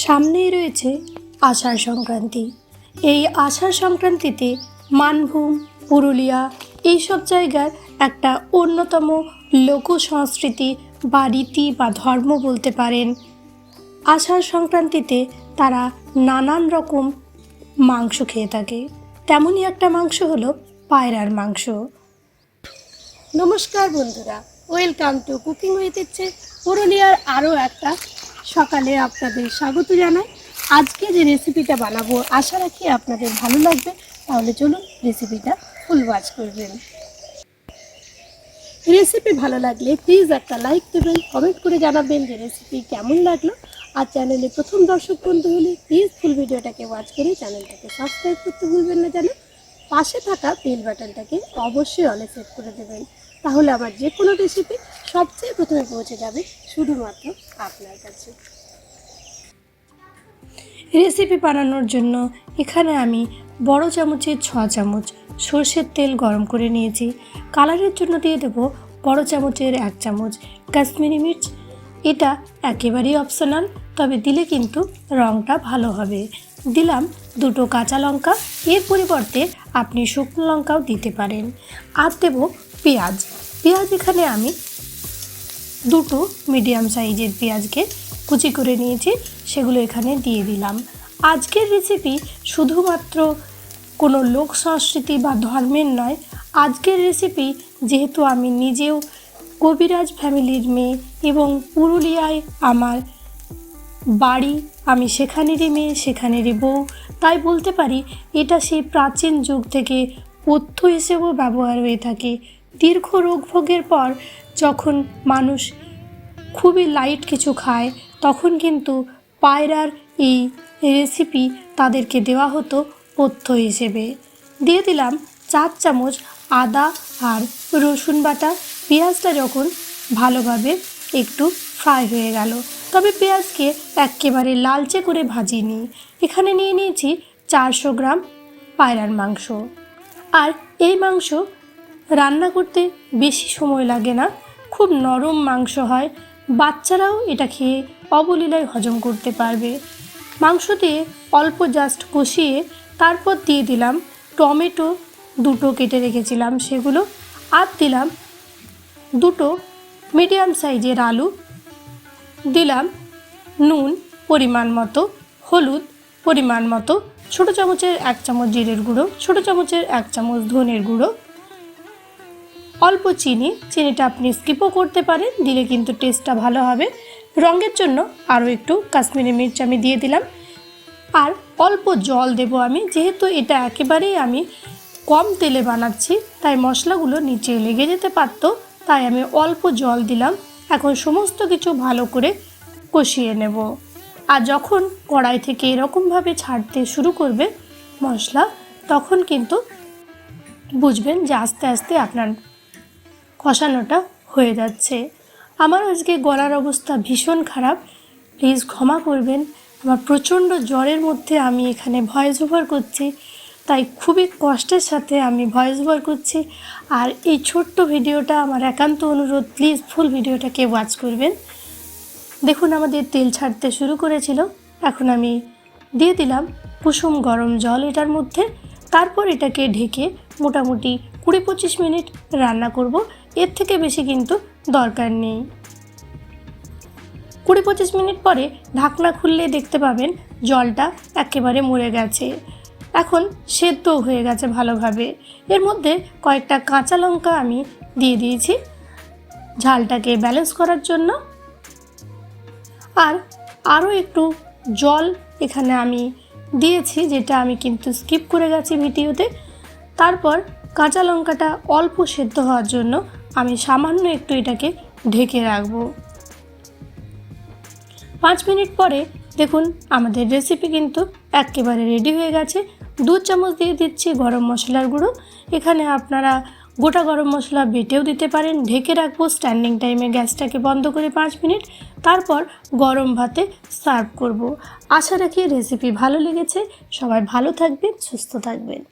সামনেই রয়েছে আষাঢ় সংক্রান্তি। এই আষাঢ় সংক্রান্তিতে মানভূম, পুরুলিয়া এইসব জায়গার একটা অন্যতম লোক সংস্কৃতি বা রীতি বা ধর্ম বলতে পারেন। আষাঢ় সংক্রান্তিতে তারা নানান রকম মাংস খেয়ে থাকে। তেমনই একটা মাংস হলো পায়রার মাংস। নমস্কার বন্ধুরা, ওয়েলকাম টু কুকিং উইথ ইচ্ছে পুরুলিয়ার আরও একটা সকালে আপনাদের স্বাগত জানাই। আজকে যে রেসিপিটা বানাবো আশা রাখি আপনাদের ভালো লাগবে, তাহলে চলুন রেসিপিটা ফুল ওয়াচ করবেন। রেসিপি ভালো লাগলে প্লিজ একটা লাইক দেবেন, কমেন্ট করে জানাবেন যে রেসিপি কেমন লাগলো। আর চ্যানেলে প্রথম দর্শক বন্ধু হলে প্লিজ ফুল ভিডিওটাকে ওয়াচ করে চ্যানেলটাকে সাবস্ক্রাইব করতে ভুলবেন না যেন। পাশে থাকা বেল বাটনটাকে অবশ্যই অলে সেট করে দেবেন, তাহলে আমার যে কোনো রেসিপি সবচেয়ে প্রথমে পৌঁছে যাবে শুধুমাত্র আপনার কাছে। রেসিপি বানানোর জন্য এখানে আমি বড় চামচের 6 চামচ সরষের তেল গরম করে নিয়েছি। কালারের জন্য দিয়ে দেবো বড় চামচের 1 চামচ কাশ্মীরি মির্চ। এটা একেবারেই অপশনাল, তবে দিলে কিন্তু রঙটা ভালো হবে। দিলাম 2টো কাঁচা লঙ্কা, এর পরিবর্তে আপনি শুকনো লঙ্কাও দিতে পারেন। আর দেবো পেঁয়াজ। এখানে আমি 2টো মিডিয়াম সাইজের পেঁয়াজকে কুচি করে নিয়েছি, সেগুলো এখানে দিয়ে দিলাম। আজকের রেসিপি শুধুমাত্র কোনো লোক সংস্কৃতি বা ধর্মের নয়। আজকের রেসিপি যেহেতু আমি নিজেও কবিরাজ ফ্যামিলির মেয়ে এবং পুরুলিয়ায় আমার বাড়ি, আমি সেখানেরই মেয়ে, সেখানেরই বউ, তাই বলতে পারি এটা সেই প্রাচীন যুগ থেকে পথ্য হিসেবেও ব্যবহার হয়ে থাকে। দীর্ঘ রোগ ভোগের পর যখন মানুষ খুবই লাইট কিছু খায়, তখন কিন্তু পায়রার এই রেসিপি তাদেরকে দেওয়া হতো পথ্য হিসেবে। দিয়ে দিলাম 4 চামচ আদা আর রসুন বাটা। পেঁয়াজটা যখন ভালোভাবে একটু ফ্রাই হয়ে গেল, তবে পেঁয়াজকে একেবারে লালচে করে ভাজিনি। এখানে নিয়ে নিয়েছি 400 গ্রাম পায়রার মাংস। আর এই মাংস রান্না করতে বেশি সময় লাগে না, খুব নরম মাংস হয়। বাচ্চারাও এটা খেয়ে অবলীলায় হজম করতে পারবে। মাংস দিয়ে অল্প জাস্ট কষিয়ে তারপর দিয়ে দিলাম টমেটো 2টো কেটে রেখেছিলাম সেগুলো, আর দিলাম 2টো মিডিয়াম সাইজের আলু, দিলাম নুন পরিমাণ মতো, হলুদ পরিমাণ মতো, ছোটো চামচের 1 চামচ জিরের গুঁড়ো, ছোটো চামচের 1 চামচ ধনের গুঁড়ো, অল্প চিনিটা আপনি স্কিপও করতে পারেন, দিলে কিন্তু টেস্টটা ভালো হবে। রঙের জন্য আরও একটু কাশ্মীরি মির্চ আমি দিয়ে দিলাম। আর অল্প জল দেব আমি, যেহেতু এটা একেবারেই আমি কম তেলে বানাচ্ছি, তাই মশলাগুলো নিচে লেগে যেতে পারত, তাই আমি অল্প জল দিলাম। এখন সমস্ত কিছু ভালো করে কষিয়ে নেব। আর যখন কড়াই থেকে এরকমভাবে ছাড়তে শুরু করবে মশলা, তখন কিন্তু বুঝবেন যে আস্তে আস্তে আপনার কষানোটা হয়ে যাচ্ছে। আমার আজকে গলার অবস্থা ভীষণ খারাপ, প্লিজ ক্ষমা করবেন। আমার প্রচণ্ড জ্বরের মধ্যে আমি এখানে ভয়েস ওভার করছি, তাই খুবই কষ্টের সাথে আমি ভয়েস ওভার করছি। আর এই ছোট্ট ভিডিওটা আমার একান্ত অনুরোধ, প্লিজ ফুল ভিডিওটাকে ওয়াচ করবেন। দেখুন আমাদের তেল ছাড়তে শুরু করেছিল। এখন আমি দিয়ে দিলাম কুসুম গরম জল এটার মধ্যে। তারপর এটাকে ঢেকে মোটামুটি 20-25 মিনিট রান্না করব, এর থেকে বেশি কিন্তু দরকার নেই। 20-25 মিনিট পরে ঢাকনা খুললে দেখতে পাবেন জলটা একেবারে মরে গেছে, এখন সেদ্ধও হয়ে গেছে ভালোভাবে। এর মধ্যে কয়েকটা কাঁচা লঙ্কা আমি দিয়ে দিয়েছি ঝালটাকে ব্যালেন্স করার জন্য। আর আরও একটু জল এখানে আমি দিয়েছি, যেটা আমি কিন্তু স্কিপ করে গেছি ভিডিওতে। তারপর কাঁচা লঙ্কাটা অল্প সেদ্ধ হওয়ার জন্য আমি সামান্য একটু এটাকে ঢেকে রাখবো। 5 মিনিট পরে দেখুন আমাদের রেসিপি কিন্তু একেবারে রেডি হয়ে গেছে। 2 চামচ দিয়ে দিচ্ছি গরম মশলার গুঁড়ো। এখানে আপনারা গোটা গরম মশলা বেটেও দিতে পারেন। ঢেকে রাখবো স্ট্যান্ডিং টাইমে, গ্যাসটাকে বন্ধ করে 5 মিনিট। তারপর গরম ভাতে সার্ভ করব। আশা রাখি রেসিপি ভালো লেগেছে। সবাই ভালো থাকবেন, সুস্থ থাকবেন।